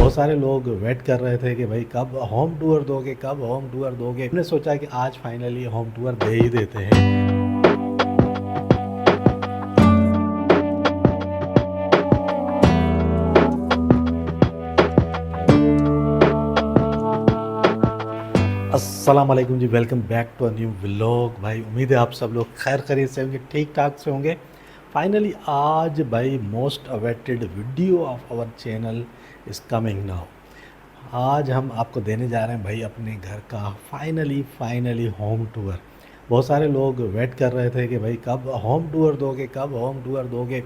बहुत सारे लोग वेट कर रहे थे कि भाई कब होम टूर दोगे, कब होम टूर दोगे। हमने सोचा कि आज फाइनली होम टूर दे ही देते हैं। अस्सलाम वालेकुम जी, welcome back to a new vlog. भाई उम्मीद है आप सब लोग खैर खैरियत से होंगे, ठीक ठाक से होंगे। फाइनली आज भाई most awaited video of our channel is coming now. आज हम आपको देने जा रहे हैं भाई अपने घर का फाइनली होम टूर। बहुत सारे लोग वेट कर रहे थे कि भाई कब होम टूर दोगे, कब होम टूर दोगे,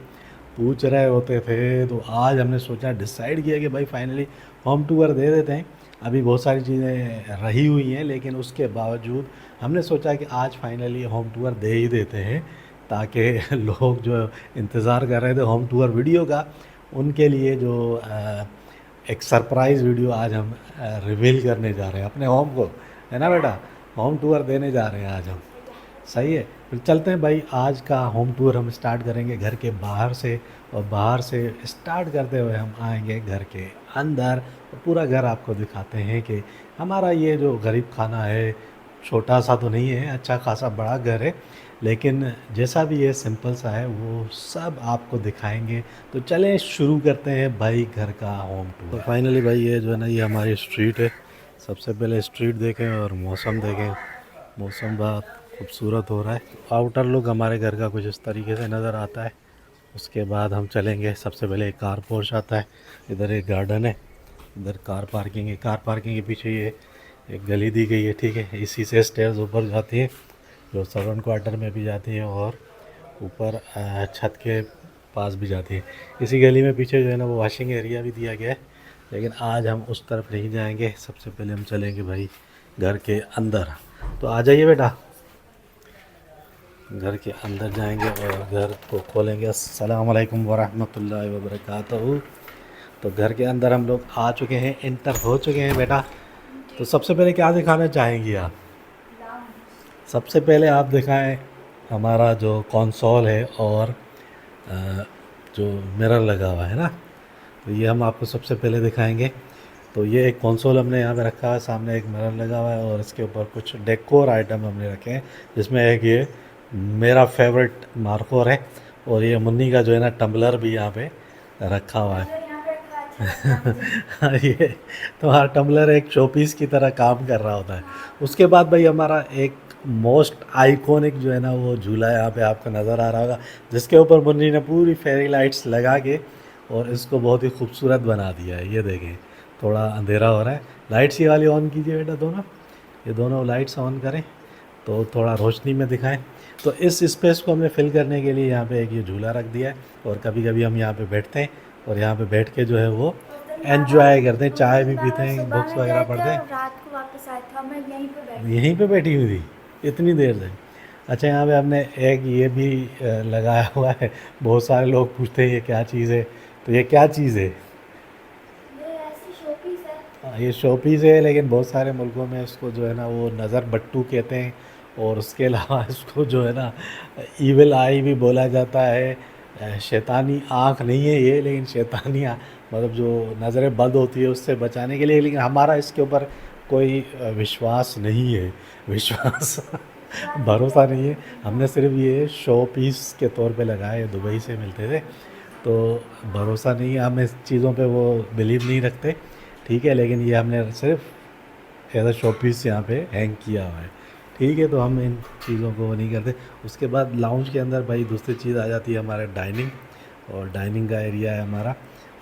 पूछ रहे होते थे। तो आज हमने सोचा, डिसाइड किया कि भाई फाइनली होम टूर दे देते हैं। अभी बहुत सारी चीज़ें रही हुई हैं, लेकिन उसके बावजूद हमने सोचा कि आज फाइनली होम टूर दे ही देते हैं, ताकि लोग जो इंतज़ार कर रहे थे होम टूर वीडियो का, उनके लिए जो एक सरप्राइज़ वीडियो आज हम रिवील करने जा रहे हैं अपने होम को, है ना बेटा। होम टूर देने जा रहे हैं आज हम। सही है, फिर चलते हैं भाई। आज का होम टूर हम स्टार्ट करेंगे घर के बाहर से, और बाहर से स्टार्ट करते हुए हम आएंगे घर के अंदर, और पूरा घर आपको दिखाते हैं कि हमारा ये जो गरीब खाना है, छोटा सा तो नहीं है, अच्छा खासा बड़ा घर है, लेकिन जैसा भी ये सिंपल सा है वो सब आपको दिखाएंगे। तो चलें शुरू करते हैं भाई घर का होम टूर। तो फाइनली भाई ये जो है ना, ये हमारी स्ट्रीट है। सबसे पहले स्ट्रीट देखें और मौसम देखें। मौसम बहुत खूबसूरत हो रहा है। आउटर लुक हमारे घर का कुछ इस तरीके से नज़र आता है। उसके बाद हम चलेंगे, सबसे पहले एक कार पोर्च आता है, इधर एक गार्डन है, इधर कार पार्किंग है। कार पार्किंग के पीछे ये एक गली दी गई है, ठीक है। इसी से स्टेयर्स ऊपर जाती है, जो सर्वेंट क्वार्टर में भी जाती है और ऊपर छत के पास भी जाती है। इसी गली में पीछे जो है ना, वो वॉशिंग एरिया भी दिया गया है, लेकिन आज हम उस तरफ नहीं जाएंगे। सबसे पहले हम चलेंगे भाई घर के अंदर। तो आ जाइए बेटा, घर के अंदर जाएंगे और घर को खोलेंगे। अस्सलाम वालेकुम वरहमतुल्लाहि वबरकातुहू। तो घर के अंदर हम लोग आ चुके हैं, इंटर हो चुके हैं बेटा। तो सबसे पहले क्या दिखाना चाहेंगी आप? सबसे पहले आप दिखाएं हमारा जो कंसोल है और जो मिरर लगा हुआ है ना, तो ये हम आपको सबसे पहले दिखाएंगे। तो ये एक कंसोल हमने यहाँ पे रखा है, सामने एक मिरर लगा हुआ है, और इसके ऊपर कुछ डेकोर आइटम हमने रखे हैं, जिसमें एक ये मेरा फेवरेट मार्कोर है, और ये मुन्नी का जो है ना टम्बलर भी यहाँ पे रखा हुआ है। हाँ, ये तुम्हारा टम्बलर एक शोपीस की तरह काम कर रहा होता है। उसके बाद भाई हमारा एक मोस्ट आइकॉनिक जो है ना, वो झूला यहाँ पे आपको नज़र आ रहा होगा, जिसके ऊपर मुन्नी ने पूरी फेरी लाइट्स लगा के और इसको बहुत ही खूबसूरत बना दिया है। ये देखें, थोड़ा अंधेरा हो रहा है। लाइट्स ये वाली ऑन कीजिए बेटा, दोनों, ये दोनों लाइट्स ऑन करें तो थोड़ा रोशनी में दिखाएं। तो इस स्पेस को हमने फिल करने के लिए यहाँ पे एक ये झूला रख दिया है, और कभी कभी हम यहाँ पे बैठते हैं और यहाँ पे बैठ के जो है वो एंजॉय करते हैं, चाय भी पीते हैं, बुक्स वगैरह पढ़ते हैं। रात को वापस आया था, मैं यहीं पे बैठी यहीं पे बैठी हुई थी इतनी देर से? अच्छा, यहाँ पे हमने एक ये भी लगाया हुआ है। बहुत सारे लोग पूछते हैं ये क्या चीज़ है, तो ये क्या चीज़ है? ये ऐसी शोपीस है। ये शोपीस है, लेकिन बहुत सारे मुल्कों में इसको जो है ना वो नज़र बट्टू कहते हैं, और उसके अलावा इसको जो है ना ईविल आई भी बोला जाता है। शैतानी आँख नहीं है ये, लेकिन शैतानी मतलब जो नज़रें बंद होती है उससे बचाने के लिए। लेकिन हमारा इसके ऊपर कोई विश्वास नहीं है, विश्वास भरोसा नहीं है। हमने सिर्फ ये शो पीस के तौर पे लगाए, दुबई से मिलते थे, तो भरोसा नहीं है, हम इस चीज़ों पे वो बिलीव नहीं रखते, ठीक है। लेकिन ये हमने सिर्फ एज अ शो पीस यहाँ पे हैंग किया हुआ है, ठीक है। तो हम इन चीज़ों को वो नहीं करते। उसके बाद लाउंज के अंदर भाई दूसरी चीज़ आ जाती है हमारे डाइनिंग, और डाइनिंग का एरिया है हमारा,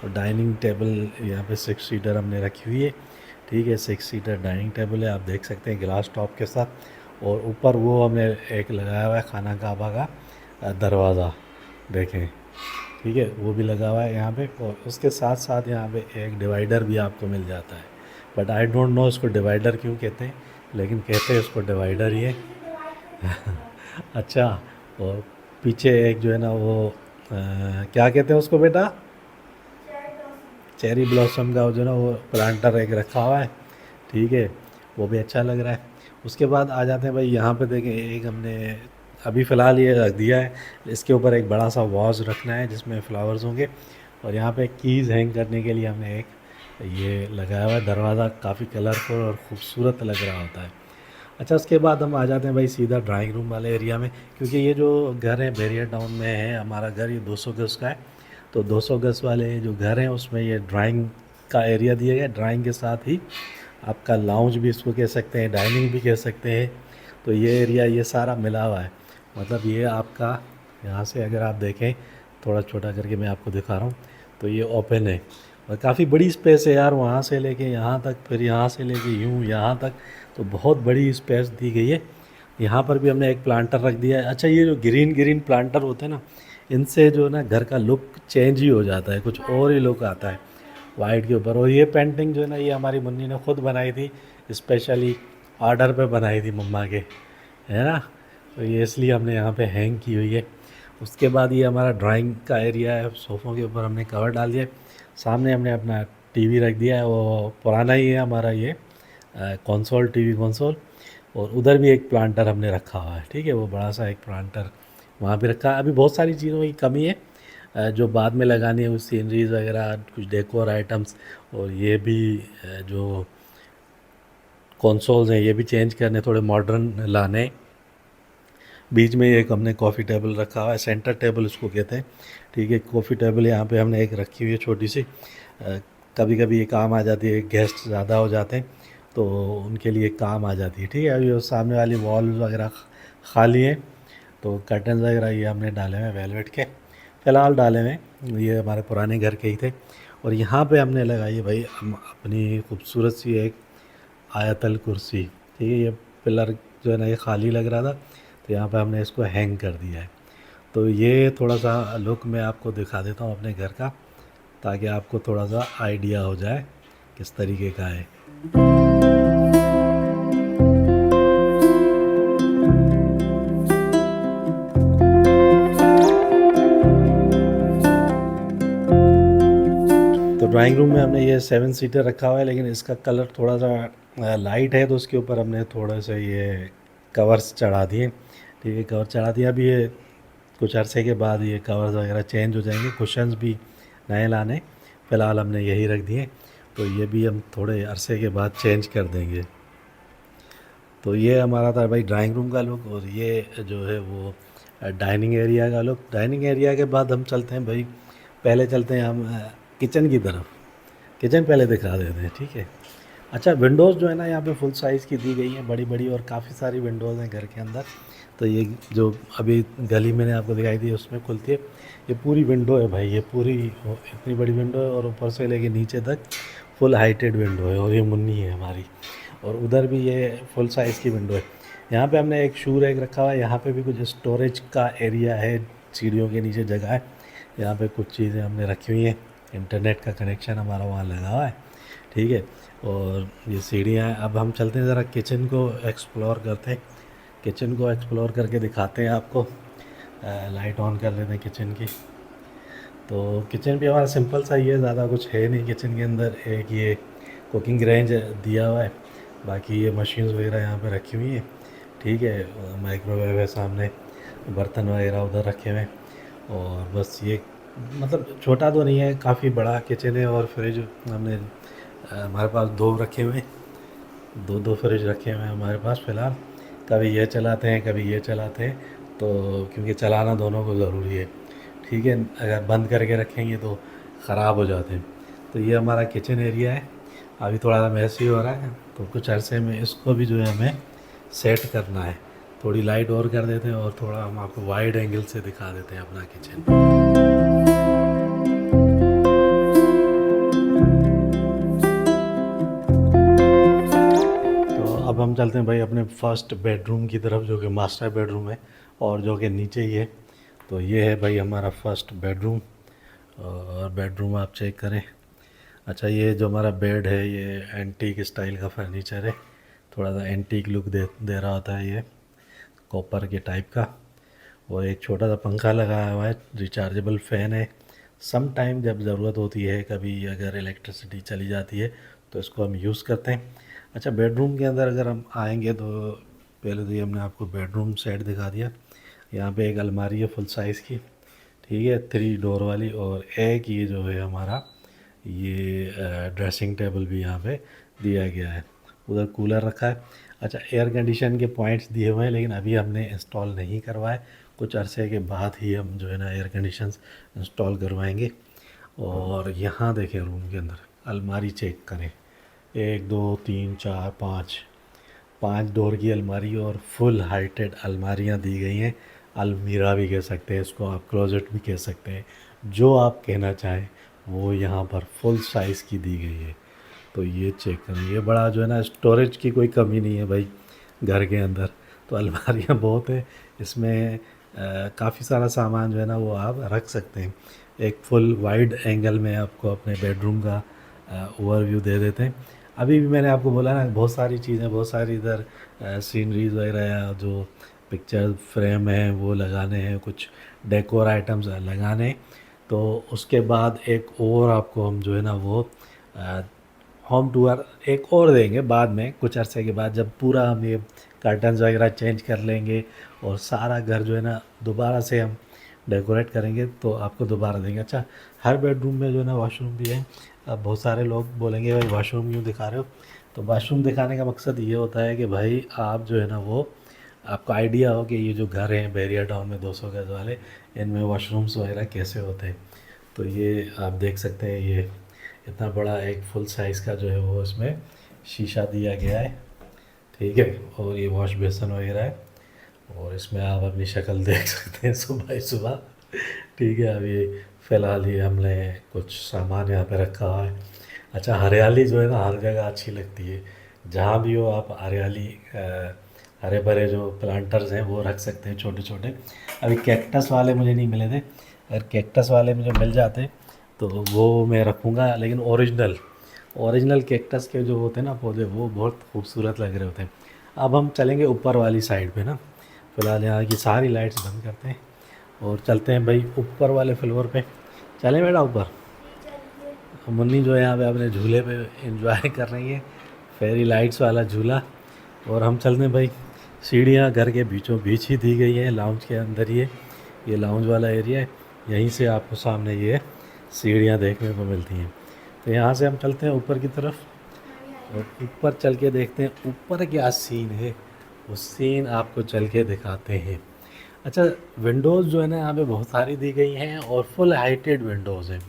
और डाइनिंग टेबल यहाँ पे 6 सीटर हमने रखी हुई है, ठीक है। 6 सीटर डाइनिंग टेबल है, आप देख सकते हैं ग्लास टॉप के साथ। और ऊपर वो हमने एक लगाया हुआ है खाना काबा का दरवाज़ा, देखें, ठीक है, वो भी लगा हुआ है यहाँ पे। और उसके साथ साथ यहाँ पे एक डिवाइडर भी आपको मिल जाता है, बट आई डोंट नो इसको डिवाइडर क्यों कहते हैं, लेकिन कहते हैं उसको डिवाइडर ही है। अच्छा, और पीछे एक जो है ना वो क्या कहते हैं उसको बेटा? चेरी ब्लॉसम का जो है ना वो प्लांटर एक रखा हुआ है, ठीक है, वो भी अच्छा लग रहा है। उसके बाद आ जाते हैं भाई यहाँ पे, देखें, एक हमने अभी फ़िलहाल ये रख दिया है, इसके ऊपर एक बड़ा सा वाज रखना है जिसमें फ्लावर्स होंगे, और यहाँ पे कीज़ हैंग करने के लिए हमने एक ये लगाया हुआ है। दरवाज़ा काफ़ी कलरफुल और ख़ूबसूरत लग रहा होता है। अच्छा, उसके बाद हम आ जाते हैं भाई सीधा ड्राइंग रूम वाले एरिया में, क्योंकि ये जो घर है बैरियर टाउन में है हमारा घर, ये 200 गज का है। तो 200 गज वाले जो घर हैं उसमें ये ड्राइंग का एरिया दिया गया है। ड्राइंग के साथ ही आपका लाउंज भी इसको कह सकते हैं, डाइनिंग भी कह सकते हैं। तो ये एरिया ये सारा मिला हुआ है। मतलब ये आपका यहाँ से अगर आप देखें, थोड़ा छोटा करके मैं आपको दिखा रहा हूँ, तो ये ओपन है और काफ़ी बड़ी स्पेस है यार। वहाँ से लेके यहाँ तक, फिर यहाँ से लेके यूँ यहाँ तक, तो बहुत बड़ी स्पेस दी गई है। यहाँ पर भी हमने एक प्लांटर रख दिया है। अच्छा, ये जो ग्रीन ग्रीन प्लांटर होते हैं ना, इनसे जो ना घर का लुक चेंज ही हो जाता है, कुछ और ही लुक आता है वाइट के ऊपर। और ये पेंटिंग जो है ना, ये हमारी मुन्नी ने खुद बनाई थी, स्पेशली ऑर्डर पे बनाई थी मम्मा के, है ना। तो ये इसलिए हमने यहाँ पे हैंग की हुई है। उसके बाद ये हमारा ड्राइंग का एरिया है। सोफ़ों के ऊपर हमने कवर डाल दिया है। सामने हमने अपना टीवी रख दिया है, वो पुराना ही है हमारा ये कंसोल, टीवी कंसोल। और उधर भी एक प्लांटर हमने रखा हुआ है, ठीक है, वो बड़ा सा एक प्लांटर वहाँ पे रखा है। अभी बहुत सारी चीज़ों की कमी है जो बाद में लगानी है, कुछ सीनरीज वगैरह, कुछ डेकोर आइटम्स। और ये भी जो कंसोल्स हैं ये भी चेंज करने, थोड़े मॉडर्न लाने। बीच में एक हमने कॉफ़ी टेबल रखा हुआ है, सेंटर टेबल उसको कहते हैं, ठीक है। कॉफ़ी टेबल यहाँ पे हमने एक रखी हुई है छोटी सी। कभी कभी ये काम आ जाती है, गेस्ट ज़्यादा हो जाते हैं तो उनके लिए काम आ जाती है, ठीक है। अभी वो सामने वाली वॉल वगैरह खाली है, तो कर्टन वगैरह ये हमने डाले हुए हैं वेलवेट के, फ़िलहाल डाले हुए हैं, ये हमारे पुराने घर के ही थे। और यहाँ पे हमने लगाई है भाई हम अपनी खूबसूरत सी एक आयतल कुर्सी, ठीक है। ये पिलर जो है ना ये खाली लग रहा था, तो यहाँ पे हमने इसको हैंग कर दिया है। तो ये थोड़ा सा लुक मैं आपको दिखा देता हूँ अपने घर का, ताकि आपको थोड़ा सा आइडिया हो जाए किस तरीके का है। तो ड्राइंग रूम में हमने ये 7 सीटर रखा हुआ है, लेकिन इसका कलर थोड़ा सा लाइट है, तो उसके ऊपर हमने थोड़ा सा ये कवर्स चढ़ा दिए, ठीक है। कवर चढ़ा दिया। अभी ये कुछ अरसे के बाद ये कवर्स वगैरह चेंज हो जाएंगे, कुशन्स भी नए लाने, फ़िलहाल हमने यही रख दिए। तो ये भी हम थोड़े अरसे के बाद चेंज कर देंगे। तो ये हमारा था भाई ड्राइंग रूम का लुक। और ये जो है वो डाइनिंग एरिया का लुक। डाइनिंग एरिया के बाद हम चलते हैं भाई, पहले चलते हैं हम किचन की तरफ। किचन पहले दिखा देते हैं, ठीक है। अच्छा, विंडोज़ जो है ना यहाँ पे फुल साइज़ की दी गई हैं, बड़ी बड़ी, और काफ़ी सारी विंडोज़ हैं घर के अंदर। तो ये जो अभी गली मैंने आपको दिखाई दी उसमें खुलती है, ये पूरी विंडो है भाई, ये पूरी इतनी बड़ी विंडो है। और ऊपर से लेके नीचे तक फुल हाइटेड विंडो है। और ये मुन्नी है हमारी, और उधर भी ये फुल साइज़ की विंडो है। यहाँ पे हमने एक शू रैक रखा हुआ है। यहाँ पे भी कुछ स्टोरेज का एरिया है, सीढ़ियों के नीचे जगह है, यहाँ पे कुछ चीज़ें हमने रखी हुई हैं। इंटरनेट का कनेक्शन हमारा वहाँ लगा हुआ है, ठीक है। और ये सीढ़ियाँ हैं। अब हम चलते हैं ज़रा किचन को एक्सप्लोर करते हैं, किचन को एक्सप्लोर करके दिखाते हैं आपको। लाइट ऑन कर लेते हैं किचन की। तो किचन भी हमारा सिंपल सा ही है, ज़्यादा कुछ है नहीं किचन के अंदर। एक ये कुकिंग रेंज दिया हुआ है, बाकी ये मशीन्स वगैरह यहाँ पे रखी हुई हैं, ठीक है। माइक्रोवेव है सामने, बर्तन वगैरह उधर रखे हुए हैं। और बस ये मतलब छोटा तो नहीं है, काफ़ी बड़ा किचन है। और फ्रिज हमने हमारे पास दो रखे हुए हैं, दो दो फ्रिज रखे हुए हैं हमारे पास फ़िलहाल। कभी ये चलाते हैं, कभी ये चलाते हैं, तो क्योंकि चलाना दोनों को ज़रूरी है, ठीक है। अगर बंद करके रखेंगे तो ख़राब हो जाते हैं। तो ये हमारा किचन एरिया है। अभी थोड़ा सा मैसी हो रहा है, तो कुछ अरसे में इसको भी जो है हमें सेट करना है। थोड़ी लाइट और कर देते हैं और थोड़ा हम आपको वाइड एंगल से दिखा देते हैं अपना किचन। तो अब हम चलते हैं भाई अपने फर्स्ट बेडरूम की तरफ, जो कि मास्टर बेडरूम है और जो कि नीचे ही है। तो ये है भाई हमारा फर्स्ट बेडरूम। और बेडरूम आप चेक करें। अच्छा, ये जो हमारा बेड है ये एंटीक स्टाइल का फर्नीचर है, थोड़ा सा एंटीक लुक दे रहा होता है ये, कॉपर के टाइप का। और एक छोटा सा पंखा लगाया हुआ है, रिचार्जेबल फ़ैन है। सम टाइम जब ज़रूरत होती है, कभी अगर इलेक्ट्रिसिटी चली जाती है तो इसको हम यूज़ करते हैं। अच्छा, बेडरूम के अंदर अगर हम आएंगे तो पहले तो ये हमने आपको बेडरूम सेट दिखा दिया। यहाँ पे एक अलमारी है फुल साइज़ की, ठीक है, 3 डोर वाली। और एक ये जो है हमारा ये ड्रेसिंग टेबल भी यहाँ पे दिया गया है। उधर कूलर रखा है। अच्छा, एयर कंडीशन के पॉइंट्स दिए हुए हैं, लेकिन अभी हमने इंस्टॉल नहीं करवाए। कुछ अरसे के बाद ही हम जो है ना एयर कंडीशन इंस्टॉल करवाएंगे। और यहाँ देखें रूम के अंदर अलमारी चेक करें, 1 2 3 4 5 5 डोर की अलमारी और फुल हाइटेड अलमारियाँ दी गई हैं। अलमीरा भी कह सकते हैं इसको, आप क्लोजेट भी कह सकते हैं, जो आप कहना चाहें वो यहाँ पर फुल साइज़ की दी गई है। तो ये चेक करें, ये बड़ा जो है ना स्टोरेज की कोई कमी नहीं है भाई घर के अंदर। तो अलमारियाँ बहुत है इसमें, काफ़ी सारा सामान जो है ना वो आप रख सकते हैं। एक फुल वाइड एंगल में आपको अपने बेडरूम का ओवरव्यू दे देते हैं। अभी भी मैंने आपको बोला ना बहुत सारी चीज़ें, बहुत सारी इधर सीनरीज वगैरह या जो पिक्चर फ्रेम है वो लगाने हैं, कुछ डेकोर आइटम्स लगाने हैं। तो उसके बाद एक और आपको हम जो है ना वो होम टूर एक और देंगे बाद में, कुछ अरसे के बाद, जब पूरा हम ये कर्टन्स वगैरह चेंज कर लेंगे और सारा घर जो है ना दोबारा से हम डेकोरेट करेंगे तो आपको दोबारा देंगे। अच्छा, हर बेडरूम में जो है ना वॉशरूम भी है। अब बहुत सारे लोग बोलेंगे भाई वॉशरूम क्यों दिखा रहे हो, तो वॉशरूम दिखाने का मकसद ये होता है कि भाई आप जो है ना वो आपको आइडिया हो कि ये जो घर हैं बैरियर टाउन में 200 गज वाले, इनमें वॉशरूम्स वगैरह कैसे होते हैं। तो ये आप देख सकते हैं, ये इतना बड़ा एक फुल साइज़ का जो है वो इसमें शीशा दिया गया है, ठीक है। और ये वॉश बेसन वगैरह है और इसमें आप अपनी शक्ल देख सकते हैं सुबह ही सुबह, ठीक है। अभी फ़िलहाल ही हमने कुछ सामान यहाँ पे रखा हुआ है। अच्छा, हरियाली जो है ना हर जगह अच्छी लगती है, जहाँ भी हो आप हरियाली, हरे भरे जो प्लांटर्स हैं वो रख सकते हैं छोटे छोटे। अभी कैक्टस वाले मुझे नहीं मिले थे, अगर कैक्टस वाले मुझे मिल जाते तो वो मैं रखूँगा, लेकिन ओरिजिनल कैक्टस के जो होते हैं ना पौधे वो बहुत खूबसूरत लग रहे होते हैं। अब हम चलेंगे ऊपर वाली साइड पे ना, फ़िलहाल यहाँ की सारी लाइट्स बंद करते हैं और चलते हैं भाई ऊपर वाले फ्लोर पे। चलें बेटा ऊपर। चलिए। मुन्नी जो है यहाँ पे अपने झूले पे एंजॉय कर रही है, फेरी लाइट्स वाला झूला। और हम चलते हैं भाई, सीढ़ियाँ घर के बीचों बीच ही दी गई हैं, लाउंज के अंदर ये लाउंज वाला एरिया है। यहीं से आपको सामने ये सीढ़ियाँ देखने को मिलती हैं। तो यहाँ से हम चलते हैं ऊपर की तरफ और ऊपर चल के देखते हैं ऊपर क्या सीन है, उस सीन आपको चल के दिखाते हैं। अच्छा, विंडोज़ जो है ना यहाँ पे बहुत सारी दी गई हैं और फुल हाइटेड विंडोज़ हैं।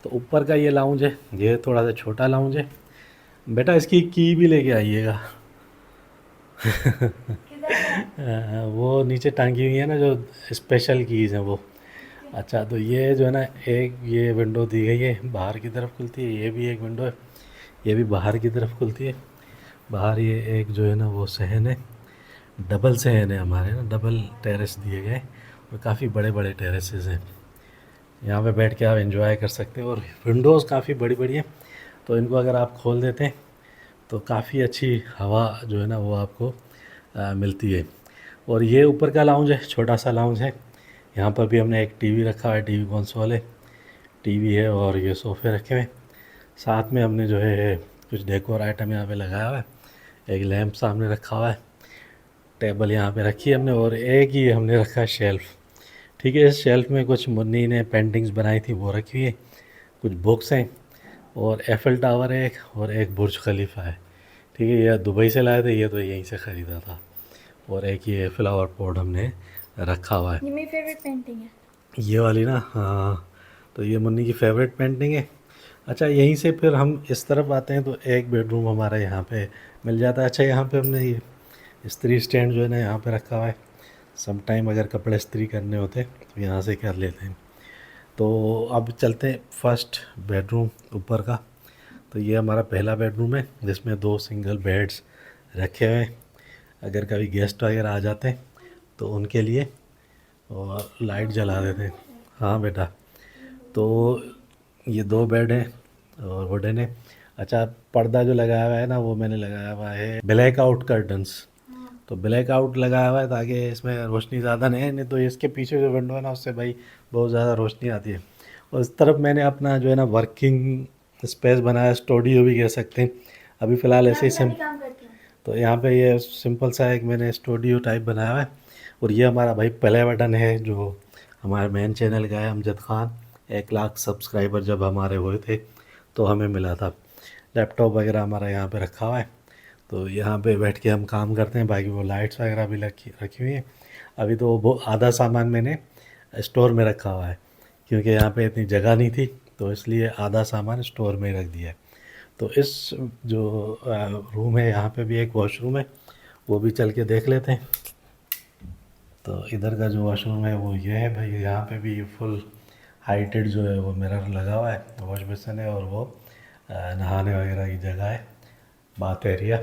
तो ऊपर का ये लाउंज है, ये थोड़ा सा छोटा लाउंज है। बेटा इसकी की भी लेके आइएगा। किधर है? वो नीचे टांगी हुई है ना जो स्पेशल कीज़ हैं वो। अच्छा, तो ये जो है ना एक ये विंडो दी गई है, बाहर की तरफ खुलती है। ये भी एक विंडो है, ये भी बाहर की तरफ खुलती है। बाहर ये एक जो है ना वो सहन है, डबल सहन है हमारे ना, डबल टेरेस दिए गए और काफ़ी बड़े बड़े टेरेसेस हैं। यहाँ पे बैठ के आप एंजॉय कर सकते हैं और विंडोज़ काफ़ी बड़ी बड़ी हैं, तो इनको अगर आप खोल देते हैं तो काफ़ी अच्छी हवा जो है ना वो आपको मिलती है। और ये ऊपर का लाउंज है, छोटा सा लाउंज है। यहाँ पर भी हमने एक टीवी रखा है, टीवी कंसोल है, टीवी है और ये सोफ़े रखे हुए हैं। साथ में हमने जो है कुछ डेकोर आइटम यहाँ पे लगाया हुआ है, एक लैंप सामने रखा हुआ है, टेबल यहाँ पे रखी है हमने, और एक ही हमने रखा है शेल्फ़, ठीक है। इस शेल्फ़ में कुछ मुन्नी ने पेंटिंग्स बनाई थी वो रखी हुई है, कुछ बुक्स हैं और एफ़िल टावर है एक, और एक बुर्ज खलीफा है, ठीक है। ये दुबई से लाए थे, ये तो यहीं से ख़रीदा था। और एक ये फ्लावर पॉट हमने रखा हुआ है, ये मेरी फेवरेट पेंटिंग है। ये वाली ना, हाँ। तो ये मुन्नी की फेवरेट पेंटिंग है। अच्छा, यहीं से फिर हम इस तरफ आते हैं तो एक बेडरूम हमारा यहाँ पे मिल जाता है। अच्छा, यहाँ पे हमने ये इस्त्री स्टैंड जो है ना यहाँ पे रखा हुआ है, सम टाइम अगर कपड़े इस्त्री करने होते तो यहाँ से कर लेते हैं। तो अब चलते हैं फर्स्ट बेडरूम ऊपर का। तो ये हमारा पहला बेडरूम है जिसमें 2 सिंगल बेड्स रखे हुए हैं, अगर कभी गेस्ट वगैरह आ जाते हैं तो उनके लिए, और लाइट जला देते हैं। हाँ बेटा, तो ये 2 बेड हैं और वुडन है। अच्छा, पर्दा जो लगाया हुआ है ना वो मैंने लगाया हुआ है ब्लैक आउट कर्टन्स। तो ब्लैक आउट लगाया हुआ है ताकि इसमें रोशनी ज़्यादा नहीं है, नहीं तो इसके पीछे जो विंडो है ना उससे भाई बहुत ज़्यादा रोशनी आती है। और इस तरफ मैंने अपना जो है ना वर्किंग स्पेस बनाया, स्टूडियो भी कह सकते हैं। अभी फ़िलहाल ऐसे ही मैं भी काम करती हूँ। तो यहाँ पे ये सिंपल सा एक मैंने स्टूडियो टाइप बनाया हुआ है। और ये हमारा भाई प्ले बटन है जो हमारे मेन चैनल का है, अमजद ख़ान। 1 लाख सब्सक्राइबर जब हमारे हुए थे तो हमें मिला था। लैपटॉप वगैरह हमारा यहाँ पे रखा हुआ है, तो यहाँ पे बैठ के हम काम करते हैं। बाकी वो लाइट्स वगैरह भी रखी रखी हुई हैं। अभी तो वो आधा सामान मैंने स्टोर में रखा हुआ है, क्योंकि यहाँ पे इतनी जगह नहीं थी, तो इसलिए आधा सामान स्टोर में रख दिया है। तो इस जो रूम है, यहाँ पे भी एक वॉशरूम है, वो भी चल के देख लेते हैं। तो इधर का जो वॉशरूम है वो ये है भाई। यहाँ पे भी फुल हाइटेड जो है वो मिरर लगा हुआ है, वॉश बेसिन है, और वो नहाने वगैरह की जगह है, बाथ एरिया।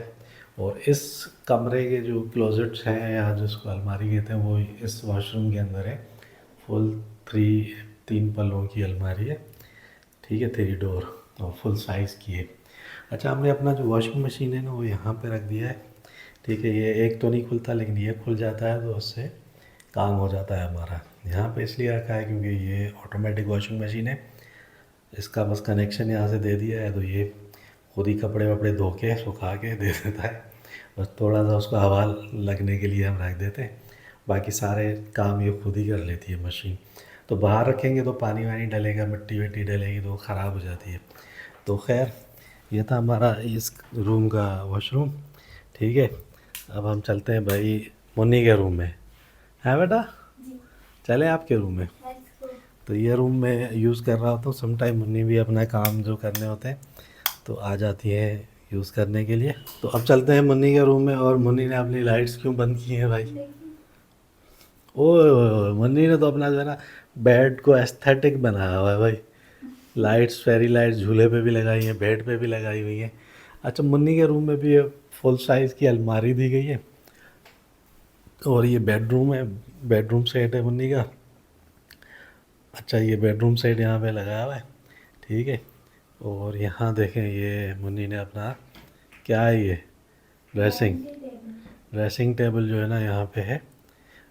और इस कमरे के जो क्लोजेट्स हैं या जिसको अलमारी कहते हैं, वो इस वॉशरूम के अंदर है। फुल तीन पल्लों की अलमारी है, ठीक है, 3 डोर, और फुल साइज़ की है। अच्छा, हमने अपना जो वॉशिंग मशीन है ना वो यहाँ पे रख दिया है, ठीक है। ये एक तो नहीं खुलता, लेकिन ये खुल जाता है, तो उससे काम हो जाता है हमारा। यहाँ पे इसलिए रखा है क्योंकि ये ऑटोमेटिक वॉशिंग मशीन है, इसका बस कनेक्शन यहाँ से दे दिया है, तो ये खुद ही कपड़े वपड़े धो के सुखा के दे देता है। बस थोड़ा सा उसको हवा लगने के लिए हम रख देते हैं, बाकी सारे काम ये खुद ही कर लेती है मशीन। तो बाहर रखेंगे तो पानी वानी डलेगा, मिट्टी विट्टी डलेगी, तो ख़राब हो जाती है। तो खैर, ये था हमारा इस रूम का वॉशरूम, ठीक है। अब हम चलते हैं भाई मुन्नी के रूम में, है बेटा? जी। चले आपके रूम में। Let's go. तो ये रूम में यूज़ कर रहा होता हूँ। समटाइम मुन्नी भी अपना काम जो करने होते हैं तो आ जाती है यूज़ करने के लिए। तो अब चलते हैं मुन्नी के रूम में। और मुन्नी ने अपनी लाइट्स क्यों बंद की हैं भाई? ओए, मुन्नी ने तो अपना जो है ना बेड को एस्थेटिक बनाया हुआ है भाई। लाइट्स, फेरी लाइट्स झूले पे भी लगाई हैं, बेड पे भी लगाई हुई हैं। अच्छा, मुन्नी के रूम में भी फुल साइज़ की अलमारी दी गई है, और ये बेडरूम है, बेडरूम सेट है मुन्नी का। अच्छा, ये बेडरूम सेट यहाँ पे लगाया हुआ है, ठीक है। और यहाँ देखें, ये मुन्नी ने अपना, क्या है ये, ड्रेसिंग ड्रेसिंग टेबल जो है ना यहाँ पे है।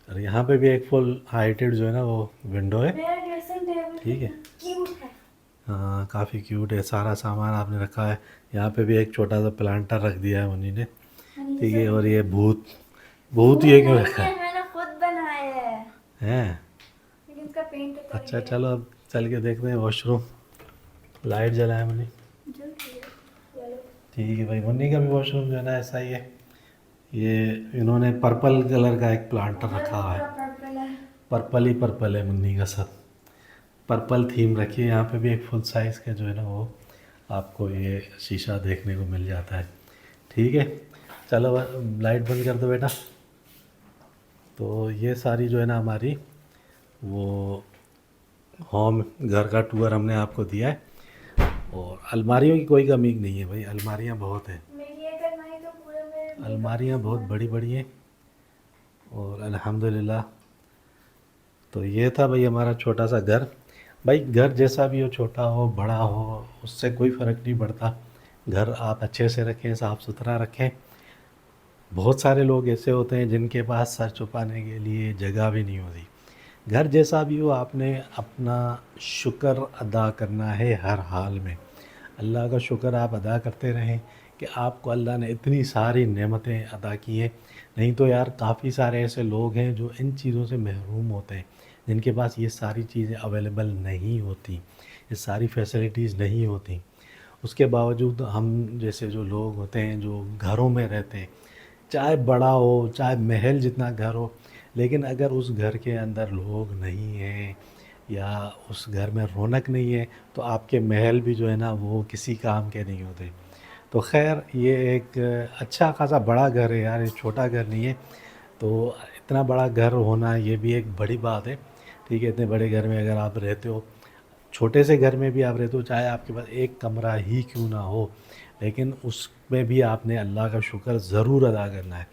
और यहाँ पे भी एक फुल हाइटेड जो है ना वो विंडो है, मेरा ड्रेसिंग टेबल ठीक है। क्यूट है। हाँ, काफ़ी क्यूट है, सारा सामान आपने रखा है। यहाँ पे भी एक छोटा सा प्लांटर रख दिया है मुन्नी ने, ठीक है। और ये भूत भूत ये क्यों रखा है? मैंने खुद बनाया है, हैं? लेकिन इसका पेंट तो अच्छा, चलो अब चल के देखते हैं वॉशरूम। लाइट जलाए मुन्नी, ठीक है भाई। मुन्नी का भी वॉशरूम जो है ना ऐसा ही है। ये इन्होंने पर्पल कलर का एक प्लांटर रखा हुआ है, पर्पल ही पर्पल है मुन्नी का सब, पर्पल थीम रखी है। यहाँ पे भी एक फुल साइज़ का जो है ना वो आपको ये शीशा देखने को मिल जाता है, ठीक है। चलो लाइट बंद कर दो बेटा। तो ये सारी जो है ना हमारी वो होम घर का टूर हमने आपको दिया है। और अलमारियों की कोई कमी नहीं है भाई, अलमारियाँ बहुत हैं, मेरी एक अलमारी तो पूरे मेरे अलमारियाँ बहुत बड़ी बड़ी हैं, और अल्हम्दुलिल्लाह। तो ये था भाई हमारा छोटा सा घर। भाई घर जैसा भी हो, छोटा हो बड़ा हो, उससे कोई फ़र्क नहीं पड़ता। घर आप अच्छे से रखें, साफ़ सुथरा रखें। बहुत सारे लोग ऐसे होते हैं जिनके पास सर छुपाने के लिए जगह भी नहीं होती। घर जैसा भी हो, आपने अपना शुक्र अदा करना है हर हाल में। अल्लाह का शुक्र आप अदा करते रहें कि आपको अल्लाह ने इतनी सारी नेमतें अदा की हैं। नहीं तो यार, काफ़ी सारे ऐसे लोग हैं जो इन चीज़ों से महरूम होते हैं, जिनके पास ये सारी चीज़ें अवेलेबल नहीं होती, ये सारी फैसिलिटीज़ नहीं होती। उसके बावजूद हम जैसे जो लोग होते हैं, जो घरों में रहते हैं, चाहे बड़ा हो, चाहे महल जितना घर हो, लेकिन अगर उस घर के अंदर लोग नहीं हैं या उस घर में रौनक नहीं है, तो आपके महल भी जो है ना वो किसी काम के नहीं होते। तो खैर, ये एक अच्छा खासा बड़ा घर है यार, ये छोटा घर नहीं है। तो इतना बड़ा घर होना ये भी एक बड़ी बात है, ठीक है। इतने बड़े घर में अगर आप रहते हो, छोटे से घर में भी आप रहते हो, चाहे आपके पास एक कमरा ही क्यों ना हो, लेकिन उसमें भी आपने अल्लाह का शुक्र ज़रूर अदा करना है।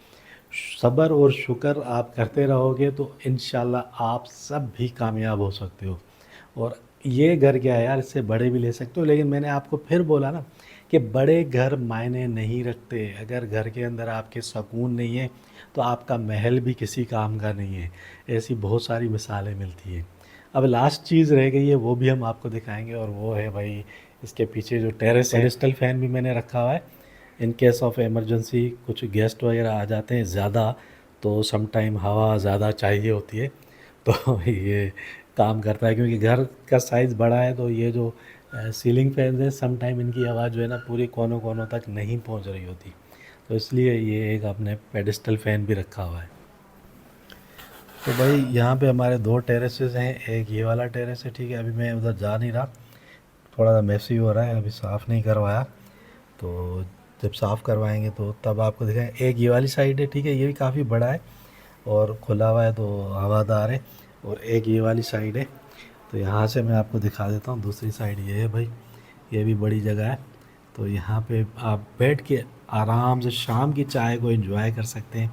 सब्र और शुक्र आप करते रहोगे तो इंशाल्लाह आप सब भी कामयाब हो सकते हो। और ये घर क्या है यार, इससे बड़े भी ले सकते हो, लेकिन मैंने आपको फिर बोला ना कि बड़े घर मायने नहीं रखते। अगर घर के अंदर आपके सुकून नहीं है तो आपका महल भी किसी काम का नहीं है। ऐसी बहुत सारी मिसालें मिलती हैं। अब लास्ट चीज़ रह गई है, वो भी हम आपको दिखाएंगे, और वो है भाई इसके पीछे जो टेरेस है। क्रिस्टल फ़ैन भी मैंने रखा हुआ है, इन केस ऑफ इमरजेंसी कुछ गेस्ट वगैरह आ जाते हैं ज़्यादा, तो सम टाइम हवा ज़्यादा चाहिए होती है, तो ये काम करता है। क्योंकि घर का साइज़ बड़ा है, तो ये जो सीलिंग फैन है, सम टाइम इनकी आवाज़ जो है ना पूरी कोनों कोनों तक नहीं पहुंच रही होती, तो इसलिए ये एक अपने पेडिस्टल फ़ैन भी रखा हुआ है। तो भाई यहाँ पे हमारे 2 टेरेसेस हैं, एक ये वाला टेरेस है, ठीक है। अभी मैं उधर जा नहीं रहा, थोड़ा सा मैसी हो रहा है, अभी साफ़ नहीं करवाया, तो जब साफ़ करवाएंगे तो तब आपको दिखाएं। एक ये वाली साइड है, ठीक है, ये भी काफ़ी बड़ा है और खुला हुआ है तो हवादार है। और एक ये वाली साइड है, तो यहाँ से मैं आपको दिखा देता हूँ। दूसरी साइड ये है भाई, ये भी बड़ी जगह है, तो यहाँ पे आप बैठ के आराम से शाम की चाय को एंजॉय कर सकते हैं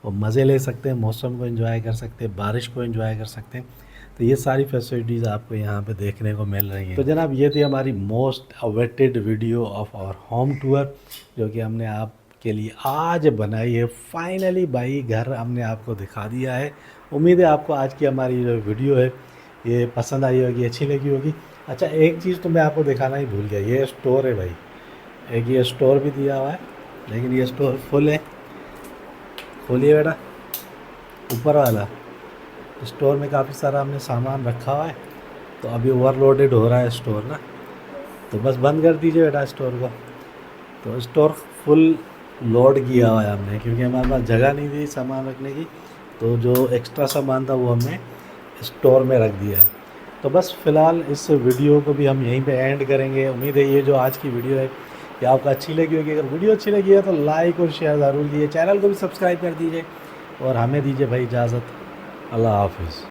और मज़े ले सकते हैं, मौसम को एंजॉय कर सकते हैं, बारिश को एंजॉय कर सकते हैं। तो ये सारी फैसिलिटीज़ आपको यहाँ पे देखने को मिल रही हैं। तो जनाब ये थी हमारी most awaited video of our home tour, जो कि हमने आपके लिए आज बनाई है। फाइनली भाई घर हमने आपको दिखा दिया है। उम्मीद है आपको आज की हमारी जो वीडियो है ये पसंद आई होगी, अच्छी लगी होगी। अच्छा, एक चीज़ तो मैं आपको दिखाना ही भूल गया, ये स्टोर है भाई, एक ये स्टोर भी दिया हुआ है, लेकिन ये स्टोर फुल है। खोलिए बेटा, ऊपर वाला स्टोर में काफ़ी सारा हमने सामान रखा हुआ है, तो अभी ओवरलोडेड हो रहा है स्टोर ना, तो बस बंद कर दीजिए बेटा स्टोर को। तो स्टोर फुल लोड किया हुआ है हमने, क्योंकि हमारे पास जगह नहीं थी सामान रखने की, तो जो एक्स्ट्रा सामान था वो हमने स्टोर में रख दिया है। तो बस फ़िलहाल इस वीडियो को भी हम यहीं पे एंड करेंगे। उम्मीद है ये जो आज की वीडियो है ये आपको अच्छी लगी होगी। अगर वीडियो अच्छी लगी है तो लाइक और शेयर ज़रूर कीजिए, चैनल को भी सब्सक्राइब कर दीजिए और हमें दीजिए भाई इजाज़त। अल्लाह हाफिज़।